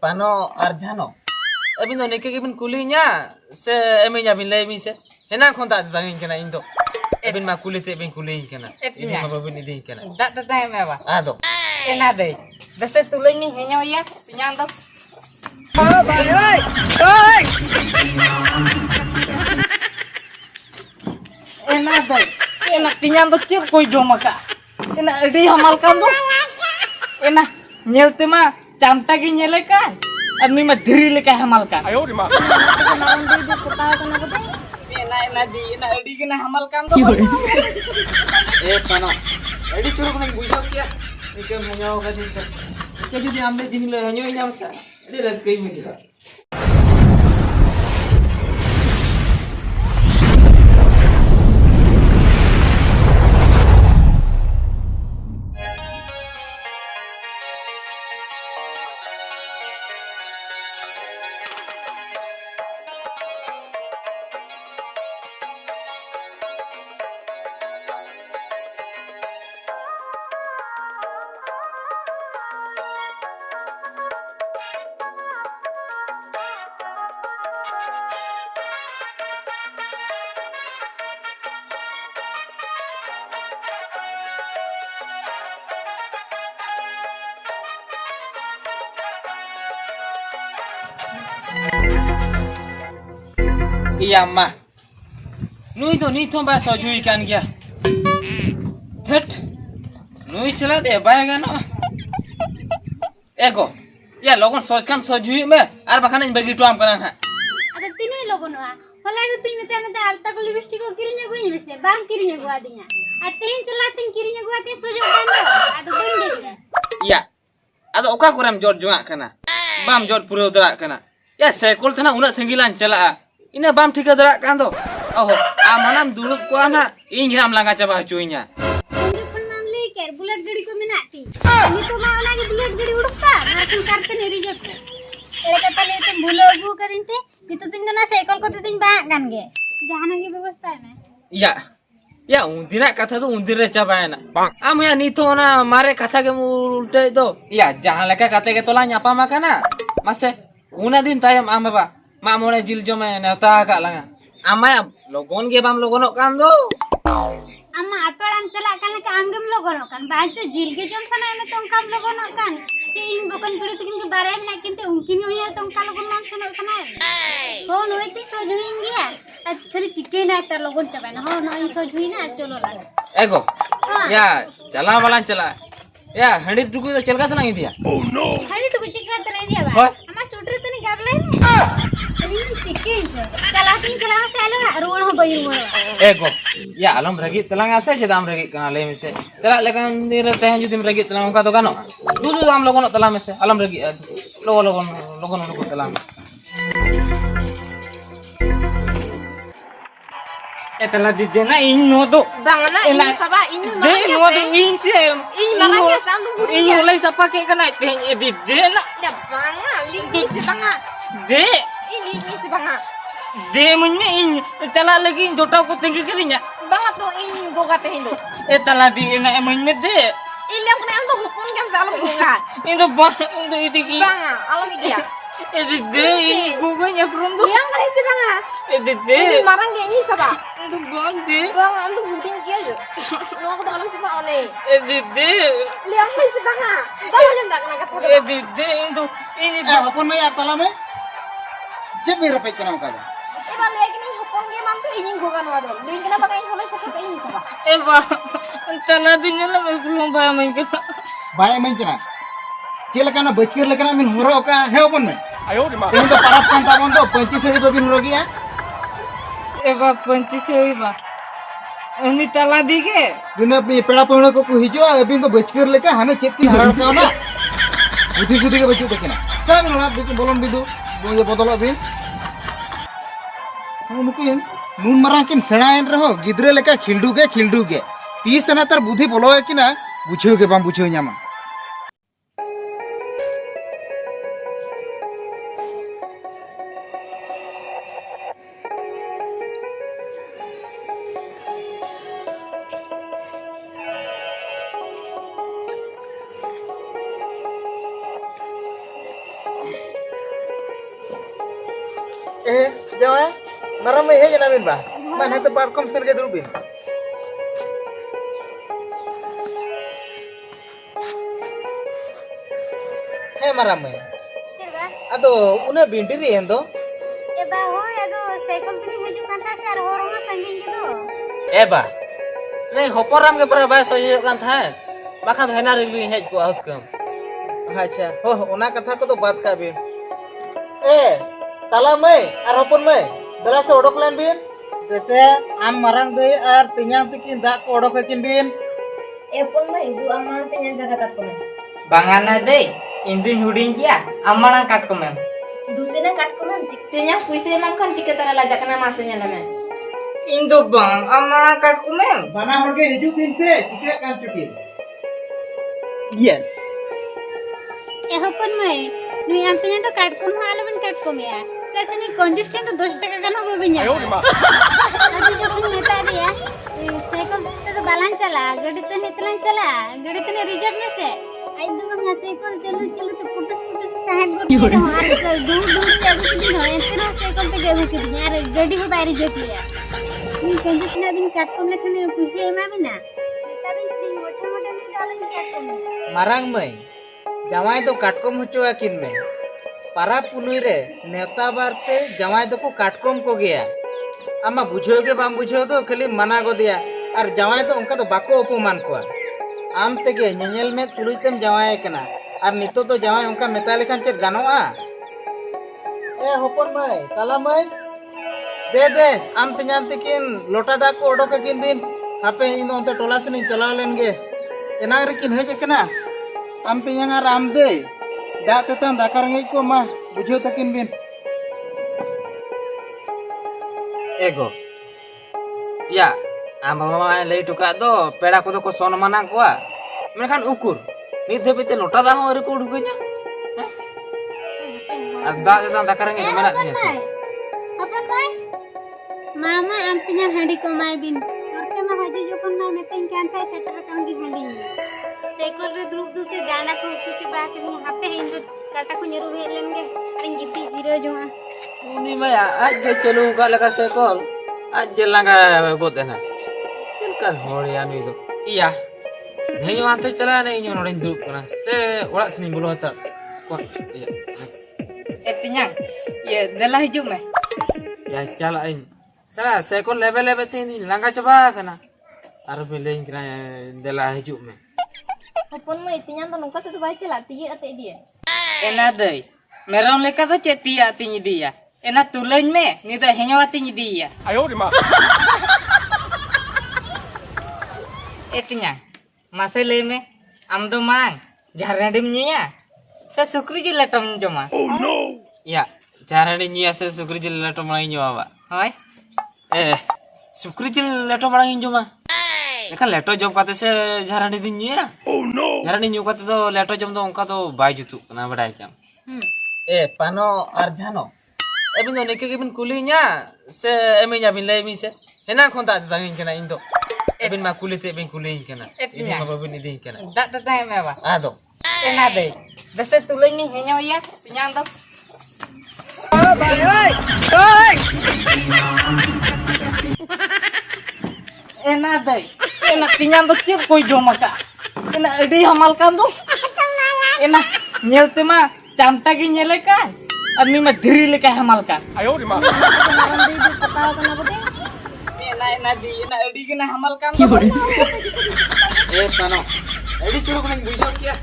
Pano Arjano. Abin do neke bin kulinya se eminya bin lay mi se. Hena konta tangin kana indo. Abin ma kulite bin kulin kana. Ini ma babin idin kana. Tak tahu apa. Ado. Enak deh. Dasar tulen ni hanya ya, pinyang tu. Oh, bhai oi. Oi. Enak deh. Enak pinyang tu cir koi jom ka. Enak di hamalkan tu. Enak nyel tu mah camta ki nyele kan. Ani mah diri leka hamalkan. Ayo di mah. Enak di kena hamalkan tu. Pano. Edi churu kena bujo kia. Ikam hanyaw ka din to. Ike judi amle din le hanyaw inyam sa. Edi raskai mi dira. Iya mah. Nui to ni thomba sojui kan gya. Thet. Nui sila de baega no. Ego. Ya logon sojkan sojui me ar bakan in bagi tuam kana ha. Ada tini logo noa. Hola itu tini mete alta ko lipstick ko kirinya gue ini bese. Bam kirinya gue adinya. Atin celatin kirinya gue atin sojok kando. Ada bunyi dia. Iya. Ado oka kuram jor junga kana. Bam jor puro dara kana. Ya sekol thana una senggilan chala. Ina bam thika dara kan do. Oh, amanam duluk ko ana ing ram langa chaba chuinya. Undi pun mamle ker bulat gadi ko minati. Ini to ma ona ge bulat gadi udukta. Markin karte ne reject. Ere kata le तुम भूलोगु करinte. Itu tin na cycle को tin ba kan ge. Jahana की व्यवस्था है मैं. Iya. Ya undina katha to undire chabaena. Am ya nito na mare katha ke ulte do. Iya, jahan leka kate ke tola nyapa makana. Mase una din tayam amaba. Ma mone jil jome neta ka langa. Ama logon ge bam logonok kan do. Amma aparam chala kan ka angam logono kan. Bacho jil ge jom sana me tong kam logono kan. Si ing bukan kuri tikin ke bare na kinte ungkin yo ya tong kal logon nam sana sana. Ho noi ti so juin gya. Khali chicken atta logon chabana. Ho noi so juin na cholo la. Ego. Ya, chala balan chala. Ya, handir tuku to chelka tlang dia. Hari tu chicken tele dia ba. What? Amma sutre tani gable. Ini chicken. Calatin cala salo na road ho bayu mo. Ego. Ya, alam ragi telang ase chedam ragi kana le mise. Tela lekan dire tehen judim ragi telang ka to kano. Dudu am logon telam mise. Alam ragi logon telam. Etala di dena ing no do. Bangana ini saba ini De no do ing se. Ing mana ke samdu budi Ing ya. ulai sapa ke kana te di dena. Ya banga, lini si banga. De Ini si banga. de munne ing tala lagi dota ko tinggi kirinya. Banga to ini goga te hindo. Etala di ena munne de. Ili ang kena untuk hukun kam sa alam goga. Indo ba indo itiki. Banga, alam ikia. Edi de guganya from do. Yang kena si banga. Edi de. Ini marang ge ini saba. Indo bande. Banga andu budin kia je. No aku alam si banga ole. Edi de. Liang si banga. Banga jam dak kena kat. Edi de indo ini Hapon mai atala me. Jeb mi rapai kana ka. Iba lagi ni hukun ge mam tu ini goga no ado. Link kena pakai ini holai sakit ini saba. Eba tala di nyala me belum ba main ka. Baya main cina. Cila kana bachkir lekana min horo ka he hapon me. Ayo di mah. Ini to parap kan ta bondo panci sari to bin rogi ya. Eba panci se ba. Ini tala di ke. Dina peda pehna ko hijo abin to bachkir leka hane chekin haral ka na. Budhi sudhi ke bachu dekina. Chala bin hola bikin bolon bidu. Boye bodolo bin. Nukin nun marangkin senaen reho gidre leka khildu ge. 30 sana tar budhi bolo kina bucheu ge bam bucheu nyama. Jawai, marah mai he jana bin ba. Mana tu parkom serge dulu bin. Marah mai. चल बा Ado, una bindiri endo. ए बा हो या तो cycle तो नहीं हजू कांता से और होर में संगीन के दो ए बा नहीं होपराम के पर बयस होय कान था बाखा हेना रिली हेज को आउट कम अच्छा, हो una kata ko to baat ka bin. Tala mai, ar hopon mai. Dala se odok len bin. Dese am marang doi ar tinyang tikin dak ko odok kin bin. Epon mah ibu aman tanya jaga kat komen. Bangana deh, Indu huding kia, amana kat komen. Dusina kat komen tanya puisi emang kan jika tara lajak kena masanya lama. Indu bang, amana kat komen. Bana hor ke hiju bin se, chike kan chukin. Yes. ए होपन में नुई आंतने तो काट को माल बन काट को में कैसे नहीं कंजूस के तो 10 टका का हो बिन्या अभी जो कुछ नेता दिया साइकिल तो बालान चला गाड़ी तो नितलन चला गाड़ी तो रिजर्व में से आई दो बंगा साइकिल चलो चलो तो पुटस पुटस साहब गोटे हमारे से दूर दूर से अभी दिन हो इतना साइकिल तो गेहूं के दिन यार गाड़ी हो बाहर जोट लिया नी कंजूस ना बिन काट को लेखन खुशी एमा बिना नेता बिन मोटे मोटे नहीं डालन काट को में Marang mai. Jawai do katkom hocho akin me. Para punui re नेता बारते जवाई दो को काटकोम को गया आमा बुझो के बाम बुझो तो खाली मना को दिया और जवाई तो उनका तो बाको अपमान को आम तेगे नेनेल में तुलुइतम जवाई कना और नितो तो जवाई उनका मेता लेखान चेक गानोआ ए होपन मई ताला मई दे आम तኛन तिकिन लोटा दा को ओडो के किन बिन हापे इन ओंते टोला से नहीं चला लेनगे एना रेकिन हेज कना आम तኛん आम दे दा तेतन दाकार ngai को मा बुझो तकिन बिन ego ya ama lay tuka do peda ko ko son manang ko mekan ukur ni debite lota da ho ko udukunya ada da dakar ngai mana ni अपन भाई मामा आंतिया हंडी को माय बिन औरते में हजे जोकन माय मेतन के अंता shutter काम की हंडी साइकिल रे द्रुप दुते गाना को सुचे बात नि हापे हिंद काटा को नेरु हेलेंगे अंगिती zero Zoa uni maya aj ge chelu ka laka sekol aj ge langa gote na kan horiya ni do iya nei ante chala nei nyo norin du kana se orak sini bulu hata ko iya Etinya, ya dalah hijau meh. ya chala in sala sekol level tin langa coba kana aru belein kena dela hiju me Epon mah itinya tuh nungkat itu baca lah tiga atau dia. Enak deh. Merong leka tuh cetia tinggi dia. Enak tulen meh, ni dah hanya tinggi dia. Etinya, masih leme, amdo mang, jarang dimnya. Saya sukri je letom cuma. ya cara ni nya se sukri jil leto malai nyo ba Hoi, sukri jil leto malai nyo ma kan leto job kate se jara ni din nya jara ni nyu kate do leto jom do onka do bai jutu na badai kam pano ar jano ebin do neke bin kulinya se eminya bin lai mi se hena khonta dangin kana indo ebin ma kulite bin kulin kana ebin ma babin idin kana tak tak meh ba. ado Enak deh. Dasar tulen ni hanya ya, tinyang tuh. Enak deh. Enak tinyang tuh cip koi jom maka. Enak edi hamalkan tuh. Enak nyel tema camta ki nyele kan. Ani mah diri leka hamalkan. Enak di enak edi kena hamalkan tuh. pano edi churu ko bujo kya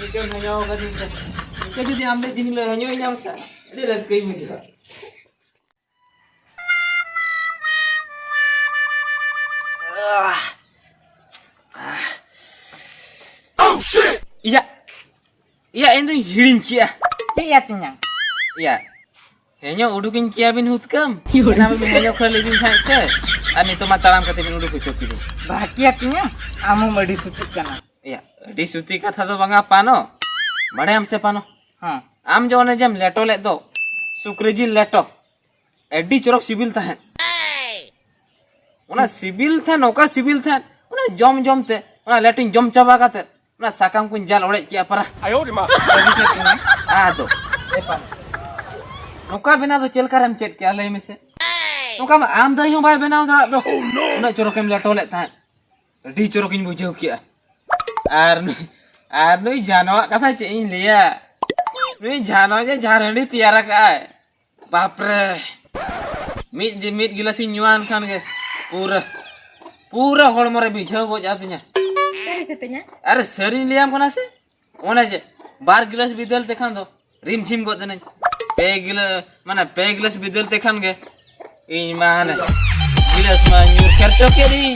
nicho nanyo ka din sa ke jodi amle din le nanyo nyam sa edi ras kai mi dira oh shit iya endo hirin kia Cik ya tinyang. iya henyo udukin kia bin hutkam nama bin henyo khale din sa se ani to mataram kate bin uduk choki din Bahagia tinyang. Amu madi sukit kana. iya di suti katha do banga pano bade हमसे pano हाँ. आम जो ने जम लेटो ले दो सुक्री जी लेटो AD चोरक CIBIL था उना सिबिल था नौका सिबिल था उना जम जम ते उना लेटिंग जम चाबा काते उना साकाम कुन जाल ओड़े किया परा आ दो नौका बना दो चल कर हम चेक क्या ले में से नौका में आम दही हूँ भाई बनाओ जरा दो ना चोरकेम लटोले था डी चोरकिन बुझे किया आर नुई जानवा कथा चे लिया नुई जानवा जे झारणी तैयार का है बाप रे मीट गिलासी न्यूआन खान के पूरा हड़मो रे बिछाव गो जातिया सरी से तenya अरे सरी लियाम कोना से ओने जे बार गिलास बिदल तेखान दो रिम झिम गो दने पे गिलास बिदल तेखान गे इन माने गिलास मा न्यूर खर्चो के दी